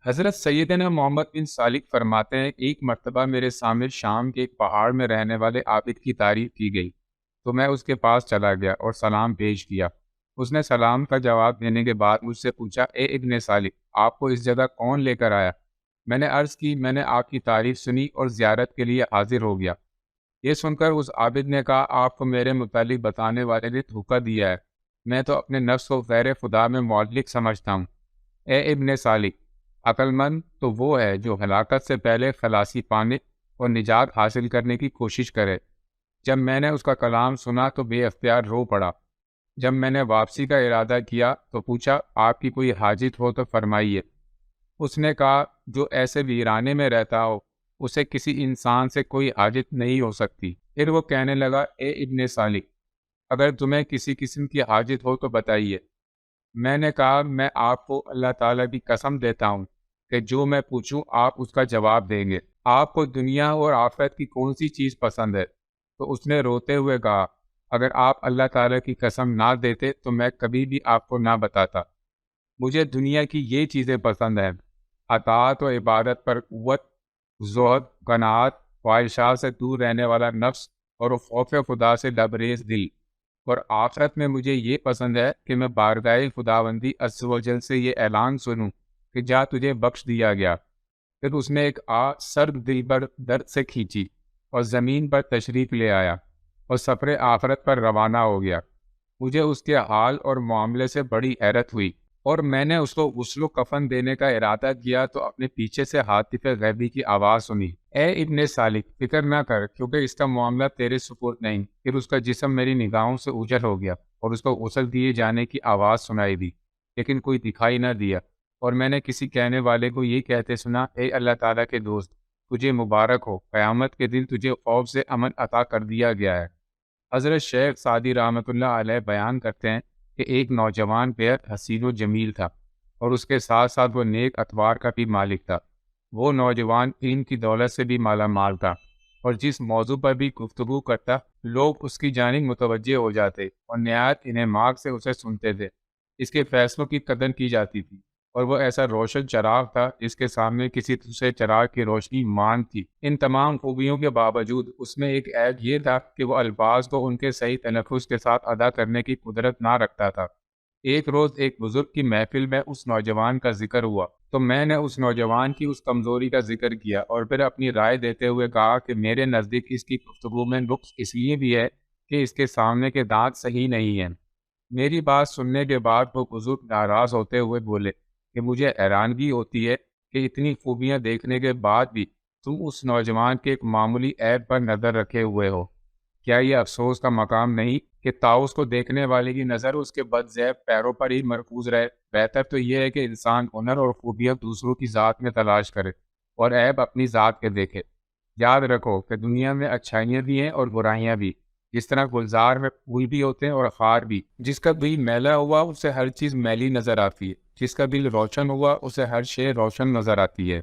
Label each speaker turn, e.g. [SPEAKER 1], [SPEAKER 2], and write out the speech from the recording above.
[SPEAKER 1] حضرت سیدنا محمد بن صالح فرماتے ہیں، ایک مرتبہ میرے سامنے شام کے ایک پہاڑ میں رہنے والے عابد کی تعریف کی گئی تو میں اس کے پاس چلا گیا اور سلام پیش کیا۔ اس نے سلام کا جواب دینے کے بعد مجھ سے پوچھا، اے ابن صالح، آپ کو اس جگہ کون لے کر آیا؟ میں نے عرض کی، میں نے آپ کی تعریف سنی اور زیارت کے لیے حاضر ہو گیا۔ یہ سن کر اس عابد نے کہا، آپ کو میرے متعلق بتانے والے نے دھوکہ دیا ہے، میں تو اپنے نفس کو غیر خدا میں معلق سمجھتا ہوں۔ اے ابن صالح، عقل مند تو وہ ہے جو ہلاکت سے پہلے خلاصی پانے اور نجات حاصل کرنے کی کوشش کرے۔ جب میں نے اس کا کلام سنا تو بے اختیار رو پڑا۔ جب میں نے واپسی کا ارادہ کیا تو پوچھا، آپ کی کوئی حاجت ہو تو فرمائیے۔ اس نے کہا، جو ایسے ویرانے میں رہتا ہو اسے کسی انسان سے کوئی حاجت نہیں ہو سکتی۔ پھر وہ کہنے لگا، اے ابن صالح، اگر تمہیں کسی قسم کی حاجت ہو تو بتائیے۔ میں نے کہا، میں آپ کو اللہ تعالیٰ کی قسم دیتا ہوں کہ جو میں پوچھوں آپ اس کا جواب دیں گے۔ آپ کو دنیا اور آخرت کی کون سی چیز پسند ہے؟ تو اس نے روتے ہوئے کہا، اگر آپ اللہ تعالیٰ کی قسم نہ دیتے تو میں کبھی بھی آپ کو نہ بتاتا۔ مجھے دنیا کی یہ چیزیں پسند ہیں: اطاعت و عبادت پر قوت، زہد، قناعت، خواہشات سے دور رہنے والا نفس اور خوف خدا سے لبریز دل۔ اور آخرت میں مجھے یہ پسند ہے کہ میں بارگاہ خداوندی عز و جل سے یہ اعلان سنوں کہ جا تجھے بخش دیا گیا۔ پھر اس نے ایک سرد دل پر درد سے کھینچی اور زمین پر تشریف لے آیا اور سفر آخرت پر روانہ ہو گیا۔ مجھے اس کے حال اور معاملے سے بڑی حیرت ہوئی اور میں نے اس کو غسل و کفن دینے کا ارادہ کیا تو اپنے پیچھے سے ہاتف غیبی کی آواز سنی، اے ابن صالح، فکر نہ کر کیونکہ اس کا معاملہ تیرے سپرد نہیں۔ پھر اس کا جسم میری نگاہوں سے اوجھل ہو گیا اور اس کو غسل دیے جانے کی آواز سنائی دی، لیکن کوئی دکھائی نہ دیا۔ اور میں نے کسی کہنے والے کو یہ کہتے سنا، اے اللہ تعالیٰ کے دوست، تجھے مبارک ہو، قیامت کے دن تجھے خوف سے امن عطا کر دیا گیا ہے۔ حضرت شیخ سعدی رحمۃ اللہ علیہ بیان کرتے ہیں کہ ایک نوجوان بےحد حسین و جمیل تھا اور اس کے ساتھ ساتھ وہ نیک اطوار کا بھی مالک تھا۔ وہ نوجوان علم کی دولت سے بھی مالا مال تھا اور جس موضوع پر بھی گفتگو کرتا لوگ اس کی جانب متوجہ ہو جاتے اور نہایت انہماک سے اسے سنتے تھے۔ اس کے فیصلوں کی قدر کی جاتی تھی اور وہ ایسا روشن چراغ تھا جس کے سامنے کسی دوسرے چراغ کی روشنی مان تھی۔ ان تمام خوبیوں کے باوجود اس میں ایک عیب یہ تھا کہ وہ الفاظ کو ان کے صحیح تلفظ کے ساتھ ادا کرنے کی قدرت نہ رکھتا تھا۔ ایک روز ایک بزرگ کی محفل میں اس نوجوان کا ذکر ہوا تو میں نے اس نوجوان کی اس کمزوری کا ذکر کیا اور پھر اپنی رائے دیتے ہوئے کہا کہ میرے نزدیک اس کی گفتگو میں نقص اس لیے بھی ہے کہ اس کے سامنے کے دانت صحیح نہیں ہیں۔ میری بات سننے کے بعد وہ بزرگ ناراض ہوتے ہوئے بولے کہ مجھے حیرانگی ہوتی ہے کہ اتنی خوبیاں دیکھنے کے بعد بھی تم اس نوجوان کے ایک معمولی عیب پر نظر رکھے ہوئے ہو۔ کیا یہ افسوس کا مقام نہیں کہ طاؤس کو دیکھنے والے کی نظر اس کے بدذیب پیروں پر ہی مرکوز رہے؟ بہتر تو یہ ہے کہ انسان ہنر اور خوبیاں دوسروں کی ذات میں تلاش کرے اور عیب اپنی ذات کے دیکھے۔ یاد رکھو کہ دنیا میں اچھائیاں بھی ہیں اور برائیاں بھی، جس طرح گلزار میں پھول بھی ہوتے ہیں اور خار بھی۔ جس کا دل میلا ہوا اسے ہر چیز میلی نظر آتی ہے، جس کا دل روشن ہوا اسے ہر شے روشن نظر آتی ہے۔